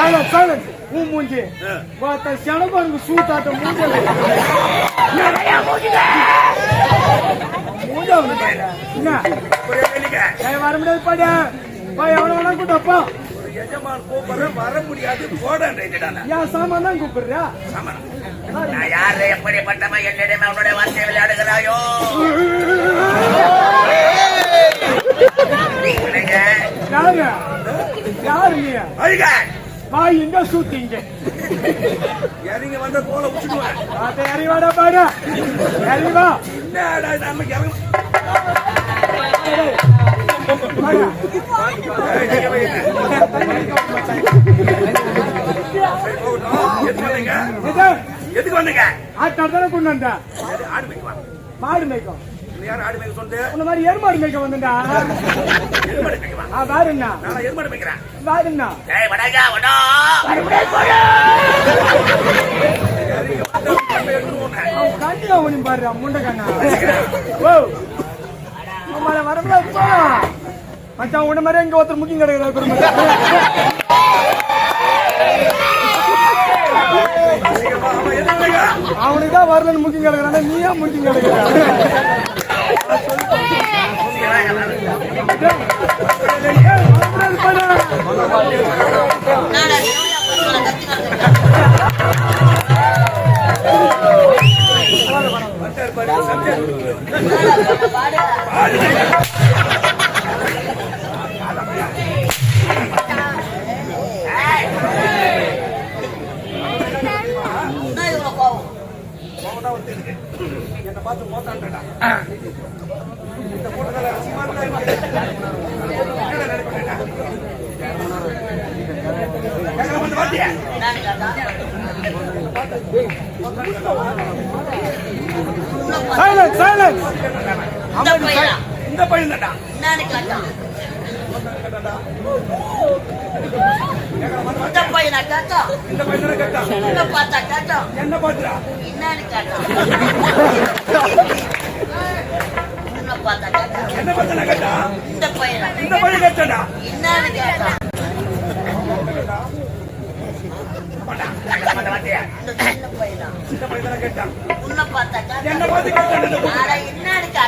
Silence மூஞ்சி பார்த்தா செனப்பானுக்கு சூத்தாட்ட மூஞ்ச வர முடியாது பாடியா எவ்வளவு வேணா கூட்டப்பா வர முடியாது ஏன் சாமான் தான் கூப்பிடுறியா யாரு எப்படிப்பட்டவ என்னிடமே உன்னுடைய வார்த்தை விளையாடுகிறாயோ யாரு நீ வா எங்க சூத்திங்க இறங்கி வந்த போல உச்சுடுவேன் இறங்கி வாடா பாடா இறங்கி வா என்னடா நமக்கு இறங்க எதுக்கு வந்தீங்க ஆட்டாதானே கொண்டு வந்த ஆடு மேய்க்குவா மாடு மேய்க்கும் யார் ஆடு மேய்க்க சொன்னது உன்ன மாதிரி எருமாடு மேய்க்க வந்தா எருமாடு மேய்க்குவா வேறுண்ணா நான் எருமாடு மேய்க்கிறேன் வேறுண்ணா ஏய் வடகா வடா அவன் கண்டிப்பா ஒண்ணு பாரு முண்டை கண்ணா ஓ நம்மள வரல மச்சான் உன்ன மாதிரி எங்க ஒருத்தர் முக்கியம் கிடையாது அவனுக்குதான் வரலன்னு முக்கியம் கிடைக்கிறான் நீயா முக்கியம் கிடைக்கிற என்ன பார்த்து மோட்டான்டா இந்த கூட்டத்தில் இந்த பையன் தான்டா இந்த பையனா கேட்டா இந்த பையன் கேட்டா என்ன பார்த்தா கேட்டா என்ன பாத்துறா என்னன்னு கேட்டா என்ன பார்த்தா கேட்டா என்ன பார்த்தா கேட்டா இந்த பையன் கேட்டாடா என்னன்னு கேட்டா இந்த பையனா இந்த பையன் கேட்டா உன்னை பார்த்தா கேட்டா என்ன பார்த்து கேட்டா ஆனா என்னன்னு கேட்டா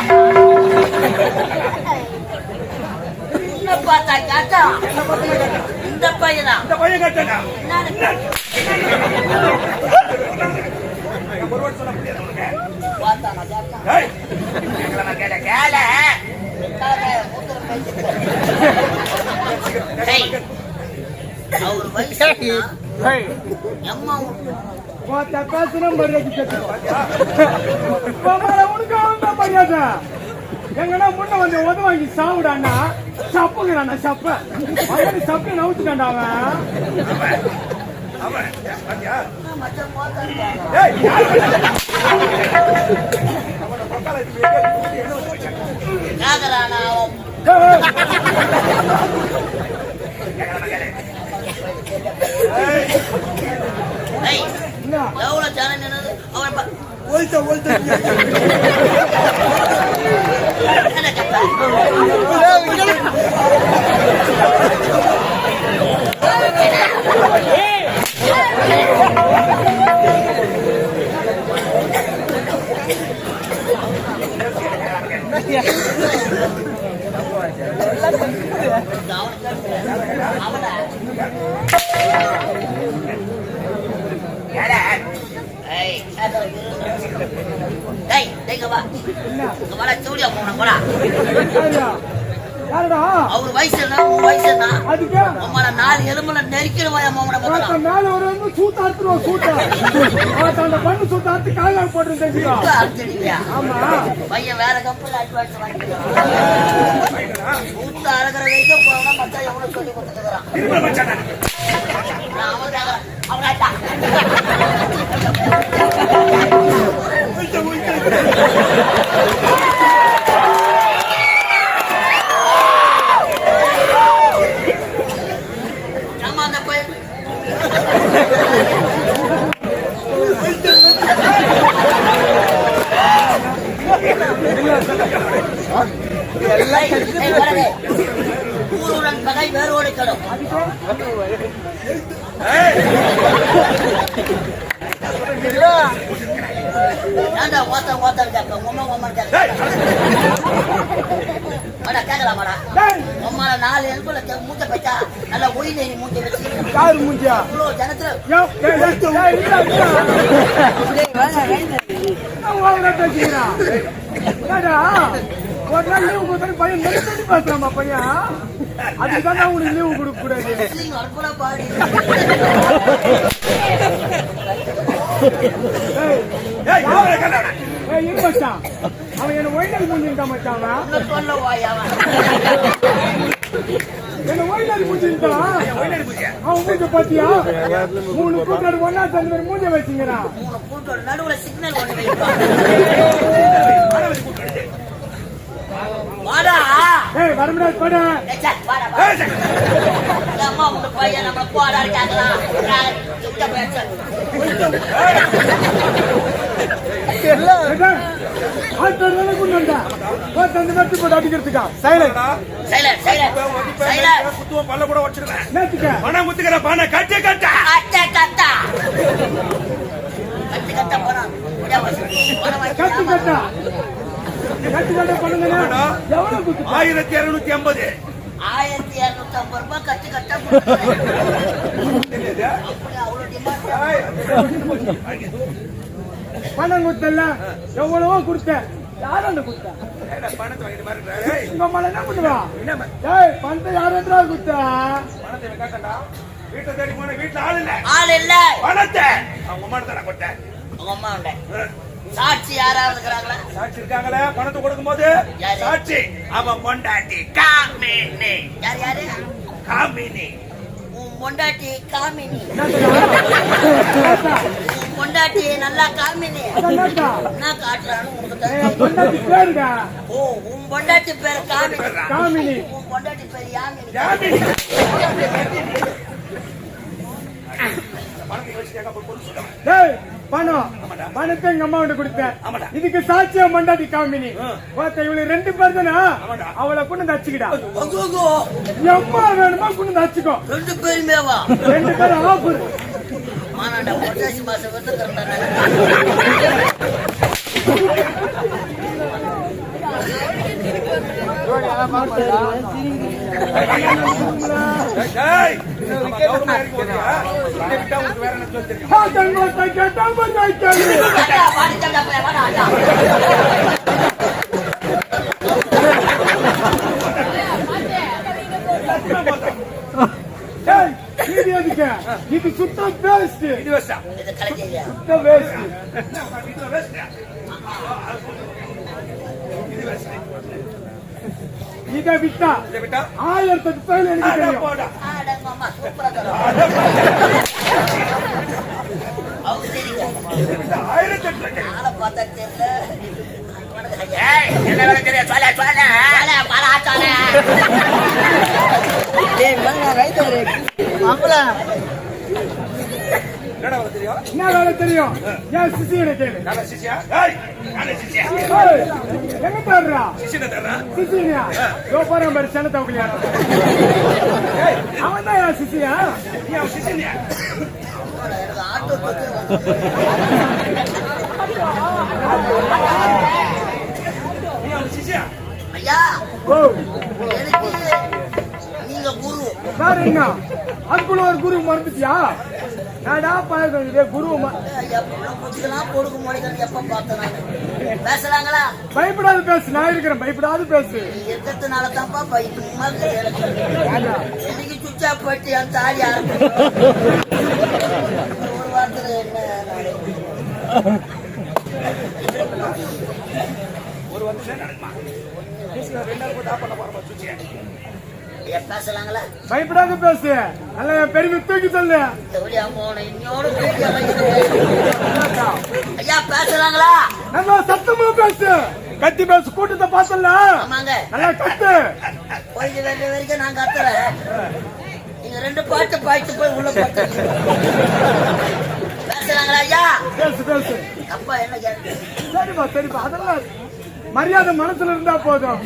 என்ன பார்த்தா கேட்டா என்ன பார்த்து கேட்டா இந்த பையனா இந்த பையன் கேட்டாடா என்னன்னு ஒரு வார்த்தை சொல்ல முடியாது உனக்கு பார்த்தானா கேட்டா ஏய் நான் கேட்ட கேள அவர் வயசு அம்மா பேசுனா உனக்கு அவன் மரியாதை எங்கன்னா முன்ன வந்து உத வாங்கி சாப்பிடான்னா சப்புங்கிறான் சப்ப அவன் சப்ப நவுச்சுட்டான்டா அவன் பாத்தியா மச்சான் போட்டாரு ஏய் அவன பக்கால என்ன வச்சு நாகரானா ஏய் எவ்வளவு ஜனம் நின்னது அவன் ஒல்ட்ட என்ன கேட்டா அவர் வயசு என்ன உன் வயசு என்ன அதுக்கு உங்கள நாலு எலும்புல நெரிக்கிறவாயா மாமன மேல ஒரு சூத்தாத்துருவோம் சூத்த பண்ணு சூத்தாத்து காய்கறி போட்டு தெரிஞ்சுக்கோ ஆமா பையன் வேற கம்பெனி அட்வான்ஸ் வாங்கிக்கிறான் சூத்த அறகிற வரைக்கும் போனா மச்சான் எவ்வளவு சொல்லி கொடுத்துக்கிறான் அவனாட்டா ஊருடன் பகை வேரோடு கடும் அதுக்கு ஏன்டா ஓத்தம் கேட்க உம்மா கேட்க கேட்கலாமாடா டேய், உம்மால 4 எலும்புல மூட்டை பச்சா நல்லா ஒயினே மூட்டை வச்சு யாரு மூஞ்சியா? இவ்வளோ ஜனத்துல யோ, டேய், டேய், டேய், இல்ல, இல்ல. நான் ஓவரா பேசிக்கிறேன். என்னடா, ஒரு நாள் லீவு கொடுத்தாலும் பையன் நெருக்கடி பேசுறாமா பையன். அதுக்குதான் நான் உனக்கு லீவு கொடுக்க கூடாது. அற்புதா பாடி ஏய், ஏய், இவரை கண்டாடா. ஏய், இரு மச்சான். அவன் என்ன ஒயினரி மூஞ்சிருக்கான் மச்சான் அவன். சொல்ல வாயாவன் என்ன ஒயினரி மூஞ்சிருக்கான். ஒயினரி பூஜை. அவன் மூஞ்ச பாத்தியா? 3 கூட்டாடு ஒன்னா சேர்ந்து மாதிரி மூஞ்ச வச்சுங்கிறான். 3 கூட்டோட நடுவுல சிக்னல் ஒண்ணு வைப்பான் மாணவரி கூப்பிட்டு. வாடா ஏய், வரமுடியாது போட. ஏச்சா, வாடா வா. ஏய், சரி. அம்மா உங்க பையன் நம்ம போடா கேட்கலாம் சுத்த பேச்சு ஆட்டோட கொண்டு வந்தா அந்த மாதிரி போட்டு அடிக்கிறதுக்கா சைலண்ட் சைலண்ட் சைலண்ட் சைலண்ட் குத்துவோம், பல்ல கூட உடைச்சிடுவேன். நேத்துக்க பணம் குத்துக்கிற பானை கட்டு கட்டா. அட்டை கட்டா கட்டு கட்ட போறான் கட்டு கட்டா கட்டு கட்ட பண்ணுங்க எவ்வளவு குத்து 1250. 1250 ரூபாய் கட்டு கட்ட அப்படியே அவ்வளவு டிமாண்ட் பணம் கொடுத்தல எவ்வளவோ கொடுத்தேன் யாரும் கொடுத்த ஏடா, பணத்தை வாங்கிட்டு மாதிரி இருக்கிறாரு. ஏய், உங்க அம்மா என்ன பண்ணுவா? என்னம்மா? ஏய், பணத்தை யாரா கொடுத்தா? பணத்தை இவன் கேட்டான்டா. வீட்டை தேடி போன வீட்டுல ஆள் இல்ல. ஆள் இல்ல பணத்தை அவங்க அம்மாட்ட தான் நான் கொடுத்தேன். உங்க அம்மா உண்ட சாட்சி யாராவது இருக்கிறாங்களா சாட்சி இருக்காங்களே, பணத்தை கொடுக்கும் போது யாரு? சாட்சி அவன் பொண்டாட்டி காமினி. யார் யாரு காமினி. உன் பொண்டாட்டி காமினி என்னத்தா? உன் பொண்டாட்டி நல்லா காமினி என்னத்தா? என்ன காட்டுறான்னு உனக்கு ஏய், தெரியும் பொண்டாட்டி பேருடா ஓ உன் பொண்டாட்டி பேர் காமினி காமினி. உன் பொண்டாட்டி பேர் யாமினி காமினி. பணத்தை வச்சு கேட்க போய் பொருள் சொல்லுவேன். டேய், பணம் பணத்தை எங்க அம்மா கிட்ட கொடுத்தேன். ஆமாடா. இதுக்கு சாட்சியா மண்டாட்டி காமினி இவளு 2 பேர் தானே. ஆமாடா. அவளை கொண்டு வச்சுக்கிடா. அங்கோங்கோ எம்மா வேணுமா கொண்டு வச்சுக்கோ. 2 பேருமே வா 2 பேரும் ஆஃபர். மானாண்டா பொட்டாசி மாசம் வந்து ஏய், நம்ம கௌரவமா இறங்கி ஓடுறியா? இதை விட்டா உங்களுக்கு வேற என்ன சொல்லி தெரியும்? தங்கத்தை கேட்டா பஞ்சாயத்து. டேய், இது எதுக்கு? இது சுத்த வேஸ்ட். இது வச்சா. சுத்த வேஸ்ட். இது வச்சா. இது வச்சா. இதை விட்டா இதை விட்டா 1008 பேர் எனக்கு அட தெரியும். போடா. இதை விட்டா 1008. ஏய், என்ன வேலை தெரியும்? சொல்ல, சொல்ல. என்னடா வேலை தெரியும்? என்ன வேலை தெரியும்? ஏன் சிசியனை கேளு. நானா சிசியா? ஏய், நானே சிசியா. ஏய், எங்க தேடுறா? சிசியனை தர்றேன். சிசியா? யோ பாரு மாதிரி செனத்தை உக்கலையாரா. அவன் தான் என் சிசியா. நீ அவன் சிசியனியா? நீ அவன் சிசியா? ஐயா ஓ, எனக்கு நீங்க குரு வேற என்ன? அதுக்குள்ள ஒரு குரு மறந்துட்டியா? நாடா பாருங்க குரு புச்சுக்கலாம் கொடுக்க முடியாது எப்ப பார்த்தேன் பேசலாங்களா பயப்படாது பேசு. நான் இருக்கிறேன், பயப்படாது பேசு. நீ இருக்கிறதுனால தான்ப்பா பயமா எனக்கு சுச்சா போயிட்டு என் தாலி ஒரு வாரத்துல என்ன ஒரு வருஷம் நடக்குமா? 2 நாள் போட்டு ஆஃப் பண்ண போறோம் சுச்சியா. ஐயா பேசலாங்களா பயப்படாத பேசு. நல்ல என் பெருமை தூக்கி சொல்லு. எப்படியா போன இன்னோட ஐயா பேசலாங்களா நல்லா சத்தமா பேசு. கத்தி பேசு. கூட்டத்தை பார்த்தல ஆமாங்க நல்லா கத்து. போயிட்டு வேற வரைக்கும் நான் கத்துறேன். நீங்க 2 பாட்டு பாய்ட்டு போய் உள்ள பாட்டு பேசலாங்களா ஐயா பேசு பேசு. அப்பா என்ன கேட்டு சரிப்பா சரிப்பா. அதெல்லாம் மரியாதை மனசுல இருந்தா போதும்.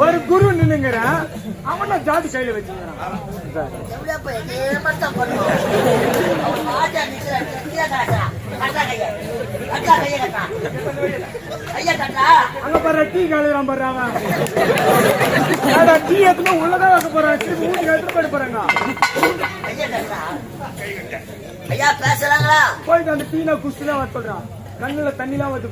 ஒரு குரு நின்னுங்கிறேன், அவன் தான் ஜாதி கையில வச்சுக்கிறான். எப்படியா போய் ஏமாத்தான் பண்ணுவோம். அவன் மாஜா நிக்கிறான். கையை கட்டான். கையை கட்டா. அங்க பாரு டீ கழுவுறான் பாரு அவன். டீ எடுத்துனா உள்ளதான் வைக்க போறான். திருப்பி ஊட்டி எடுத்து போயிட்டு போறாங்க. கையை கட்டா. ஐயா பேசலாங்களா? போயிட்டு அந்த டீனா குஸ்துதான் வர சொல்றான். கண்ணுல தண்ணிலாம் வந்து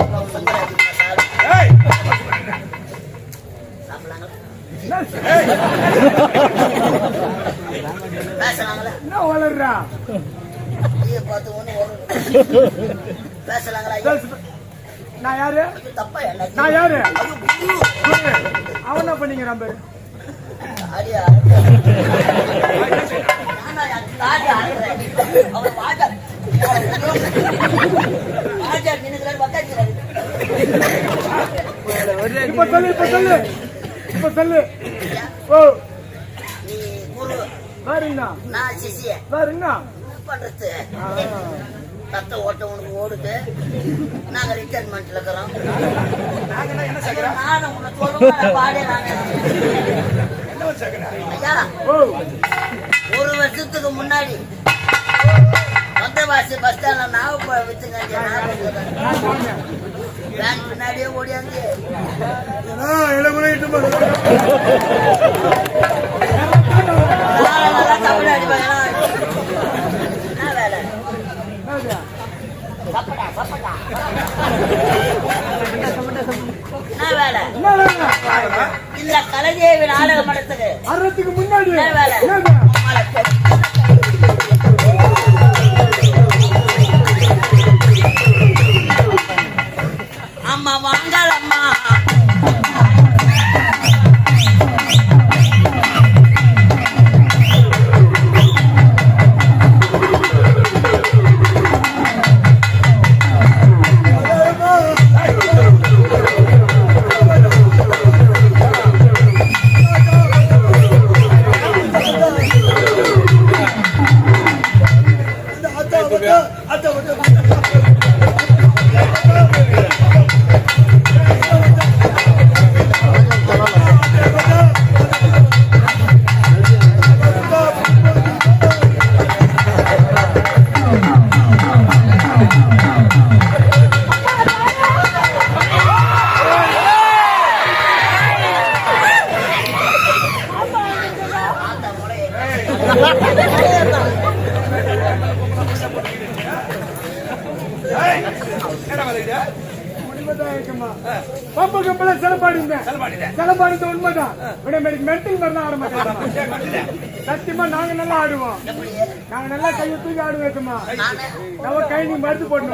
பேசலாங்களா? என்ன வளர்றா? பார்த்து ஒண்ணு பேசலாங்களா? நான் யாரு? தப்பா நான் யாரு? அவன் என்ன பண்ணிக்கிறான் பாரு. அடியா அவர் வாஜா இப்ப சொல்லு ஓ நீ குரு வேறுண்ணா நான் சிசிய வேறுண்ணா பண்றது ரத்த ஓட்டம் உனக்கு ஓடுது. நாங்க ரிட்டைர்மெண்ட்ல இருக்கிறோம். நானும் உன்னை சொல்லுவேன் பாடே. ஐயா ஒரு வருஷத்துக்கு முன்னாடி வந்தவாசி பஸ் ஸ்டாண்ட்ல நாகப்பழம் வித்துங்க. பேங்க் பின்னாடியே ஓடியாந்து நல்லா தமிழ் அடிப்பாங்க. என்ன வேலை? என்ன வேலை? இந்த கலைதேவி நாடக மடத்துக்கு அறத்துக்கு முன்னாடி வேலை. அம்மா வாங்கலம்மா சத்தியமா நாங்க நல்லா ஆடுவோம். நாங்க நல்லா கையை தூக்கி ஆடுவோம். நம்ம கை நீ மறுத்து போட்டு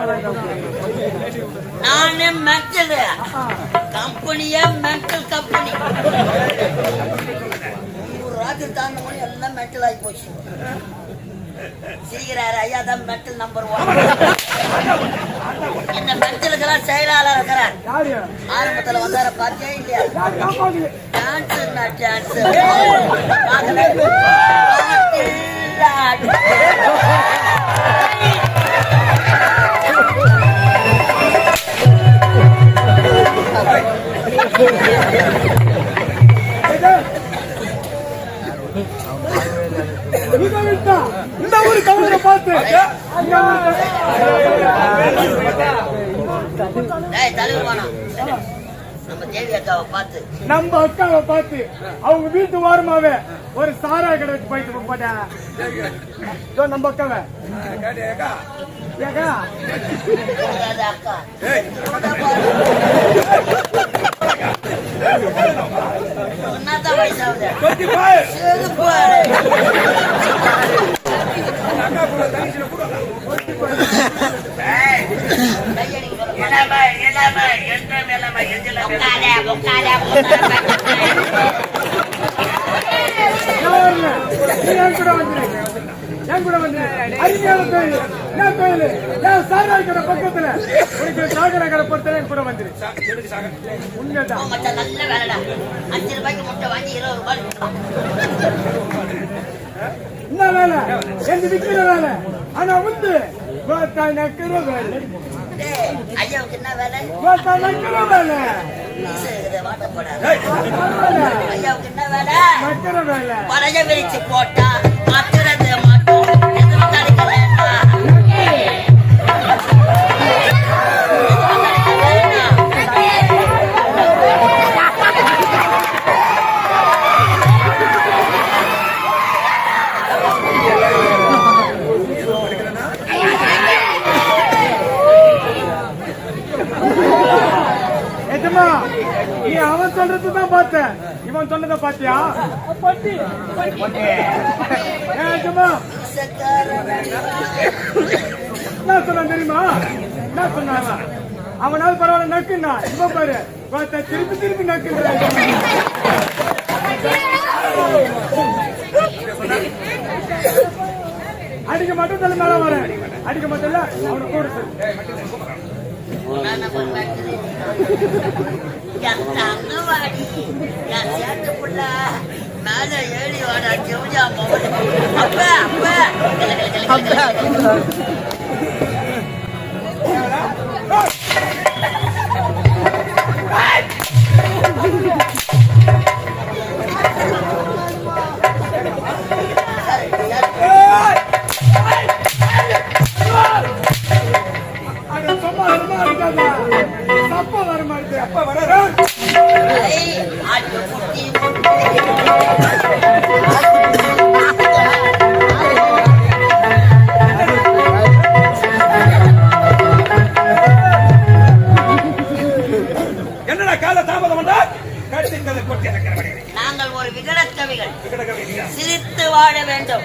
நானே மென்டல் கம்பெனியே மென்டல் கம்பெனி. ராஜஸ்தான் எல்லாம் மென்டல் ஆகி போச்சு. சிரிக்கிறாரு ஐயா தான் மென்டல் நம்பர் 1. இந்த மென்டலுக்கெல்லாம் செயலாளர் இருக்கிறார். ஆரம்பத்துல வந்தார பாத்தியா இல்லையா? டான்ஸ் டான்ஸ் இந்த ஊரு கவலை பார்த்து நம்ம அக்காவை பார்த்து அவங்க வீட்டு வாரமாவே ஒரு சாரா கடை வச்சு போயிட்டு போட்டாங்க. நம்ம அக்காவை என் கூட வந்து அருமையான கோயில் என்ன கோயில் சாராய் கடை பக்கத்துல உனக்கு சாகர கடை பொறுத்தல என் கூட வந்துரு. உண்மைதான் நல்ல வேலைடா. 5 ரூபாய்க்கு முட்டை வாங்கி 20 ரூபாய் என்ன வேலை? எந்த விக்கிற வேலை. ஆனா வந்து நக்கிற வேலை. ஐயாவுக்கு என்ன வேலை? நக்கிற வேலை. ஐயாவுக்கு என்ன வேலை? வைக்கிற வேலை. பழைய விரிச்சு போட்டா மாத்துறது மாட்டோம். எதுவும் கிடைக்க வேண்டாம். எஜமா, நீ அவன் சொல்றதுதான் பார்த்தேன், இவன் சொன்னதை பாத்தியா? எஜமா, என்ன சொன்னான் தெரியுமா? என்ன சொன்னாங்க? அவனால பரவாயில்ல நக்குன்னா, இவன் பாரு திருப்பி திருப்பி நக்குன்ற. அடிக்க மட்டும் தலை மேல வரேன், அடிக்க மட்டும் இல்ல அவனை கூட மேல ஏழி வாடா செவஜா அப்ப அப்ப அப்பா வர மாதிரி அப்பா வர என்னடா கால தாமதம் வந்தா கடிதங்களை கொட்டி இறக்கிறவனே. நாங்கள் ஒரு விகடக்கவிகள். சிரித்து வாழ வேண்டும்,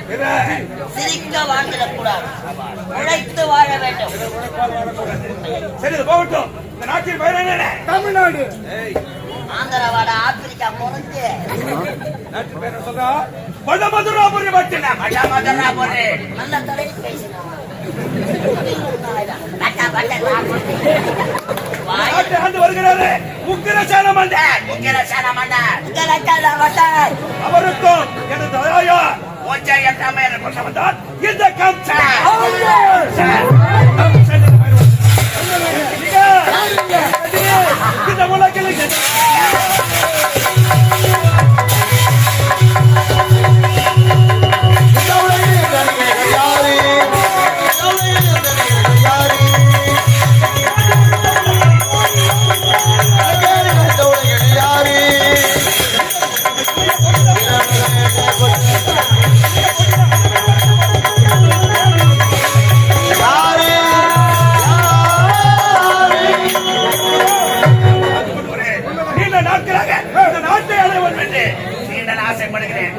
சிரிக்க வாழ்ந்துடக்கூடாது, உழைத்து வாழ வேண்டும். சரி போகட்டும். இந்த நாட்டின் பெயர் என்ன? தமிழ்நாடு. ஆந்திராவாட ஆப்பிரிக்கா பொறுத்து நாட்டின் பெயர் சொல்றா வடமதுராபுரி வட்டினா வடமதுராபுரி. நல்ல தலைப்பு பேசினோம். நாட்டை ஆண்டு வருகிறாரு உக்கிரசேன மன்னர். அவருக்கும் எனது தாயா ஒற்றை எட்டாமை வந்தால் இந்த கம்சா இந்த உலகில் ஆசைப்படுகிறேன்.